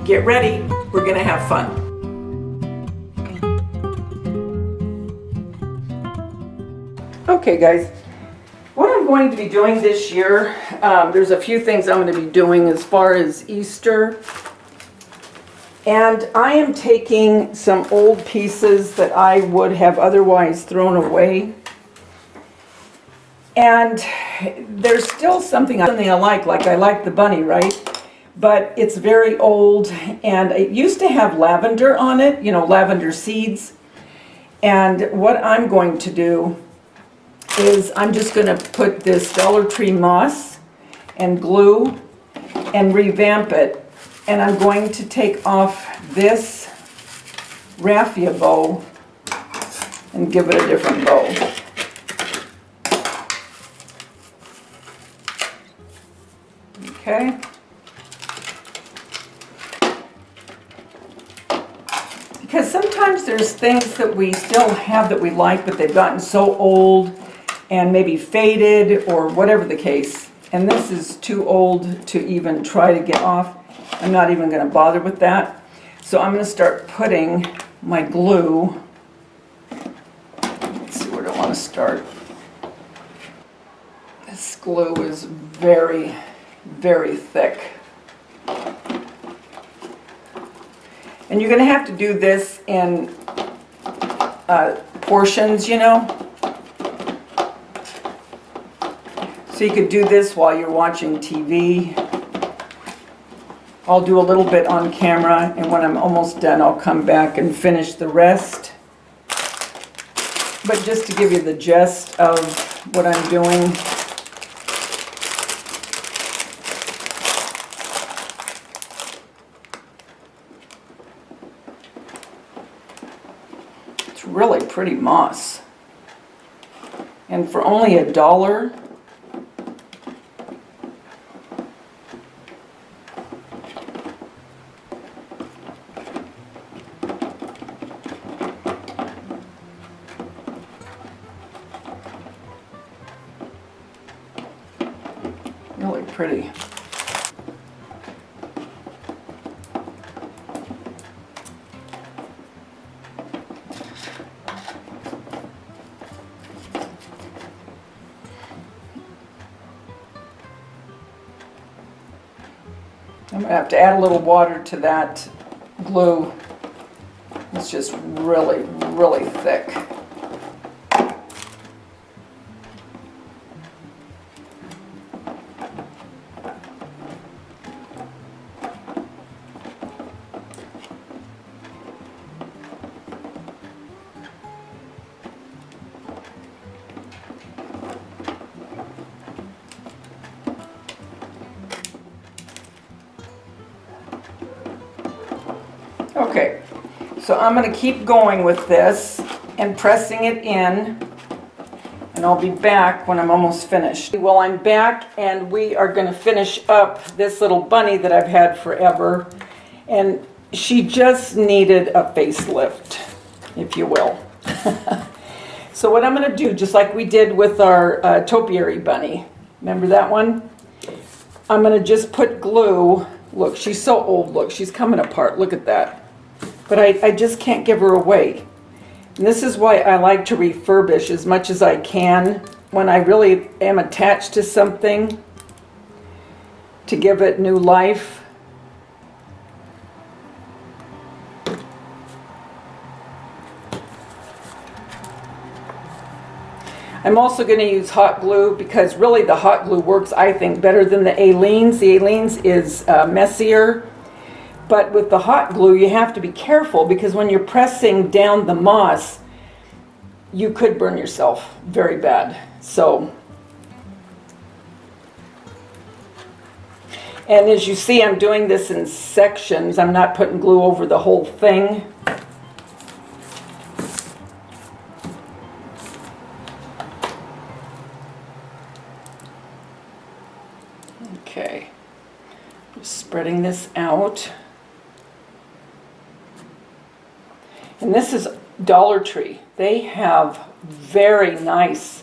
get ready, we're gonna have fun. Okay guys, what I'm going to be doing this year, there's a few things I'm going to be doing as far as Easter. And I am taking some old pieces that I would have otherwise thrown away. And there's still something I like I like the bunny, right? But it's very old, and it used to have lavender on it, you know, lavender seeds. And what I'm going to do is I'm just going to put this Dollar Tree moss and glue and revamp it. And I'm going to take off this raffia bow and give it a different bow. Okay. Because sometimes there's things that we still have that we like, but they've gotten so old and maybe faded or whatever the case. And this is too old to even try to get off. I'm not even going to bother with that. So I'm going to start putting my glue. Let's see, where do I want to start? This glue is very, very thick. And you're going to have to do this in portions, you know. So you could do this while you're watching TV. I'll do a little bit on camera, and when I'm almost done, I'll come back and finish the rest. But just to give you the gist of what I'm doing. It's really pretty moss. And for only $1, really pretty. I'm going to have to add a little water to that glue. It's just really, really thick. Okay, so I'm going to keep going with this and pressing it in, and I'll be back when I'm almost finished. Well, I'm back, and we are going to finish up this little bunny that I've had forever, and she just needed a facelift, if you will. So what I'm going to do, just like we did with our topiary bunny, remember that one? I'm going to just put glue. Look, she's so old. Look, she's coming apart. Look at that. But I just can't give her away. And this is why I like to refurbish as much as I can when I really am attached to something, to give it new life. I'm also going to use hot glue because really the hot glue works, I think, better than the Aleene's. The Aleene's is messier. But with the hot glue, you have to be careful because when you're pressing down the moss, you could burn yourself very bad. So, and as you see, I'm doing this in sections. I'm not putting glue over the whole thing. Okay, just spreading this out. And this is Dollar Tree. They have very nice,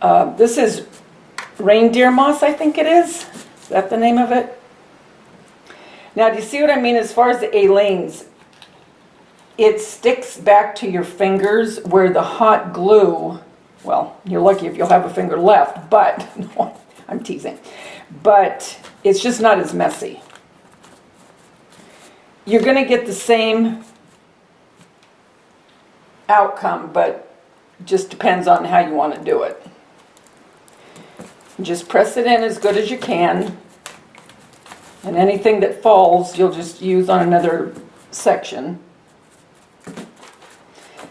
this is reindeer moss, I think it is. Is that the name of it? Now, do you see what I mean as far as the A-lanes? It sticks back to your fingers where the hot glue, well, you're lucky if you'll have a finger left, but, no, I'm teasing. But it's just not as messy. You're going to get the same outcome, but just depends on how you want to do it. Just press it in as good as you can, and anything that falls you'll just use on another section,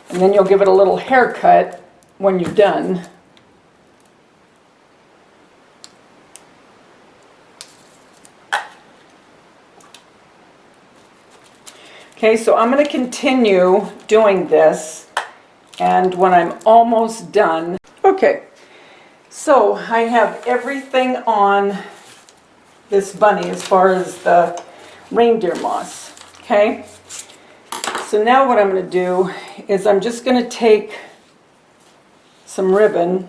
and then you'll give it a little haircut when you're done. Okay, so I'm going to continue doing this, and when I'm almost done, okay, so I have everything on this bunny as far as the reindeer moss, okay? So now what I'm going to do is I'm just going to take some ribbon.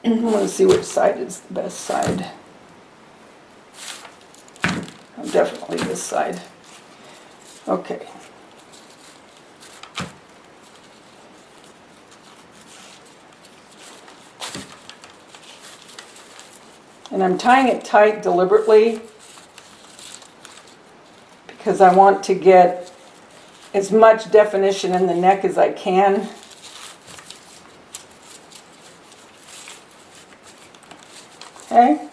I want to see which side is the best side. Definitely this side. Okay. And I'm tying it tight deliberately because I want to get as much definition in the neck as I can. Okay.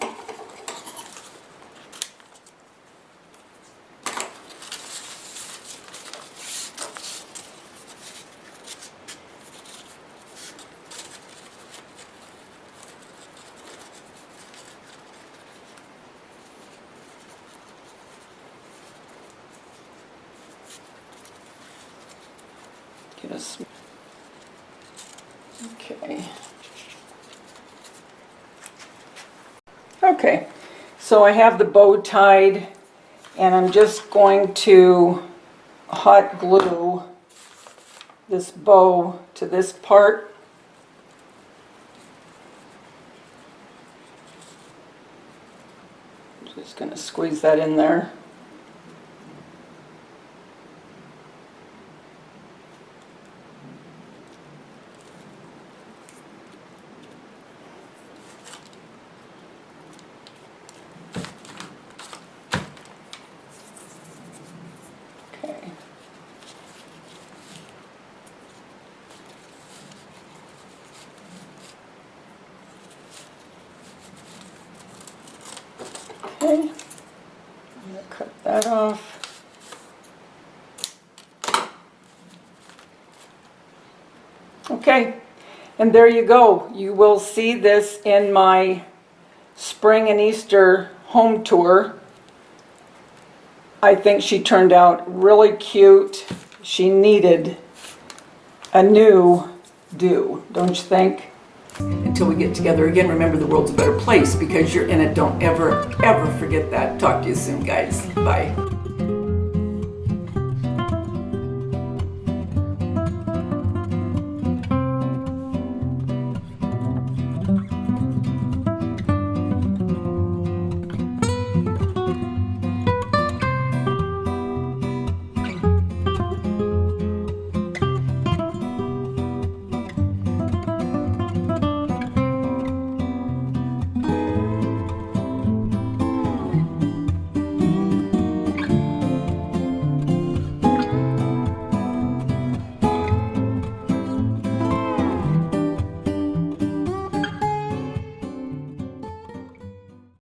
Okay. Okay, so I have the bow tied, and I'm just going to hot glue this bow to this part. Just going to squeeze that in there. Okay, I'm going to cut that off. Okay, and there you go. You will see this in my spring and Easter home tour. I think she turned out really cute. She needed a new do, don't you think? Until we get together again, remember the world's a better place because you're in it. Don't ever, ever forget that. Talk to you soon, guys. Bye.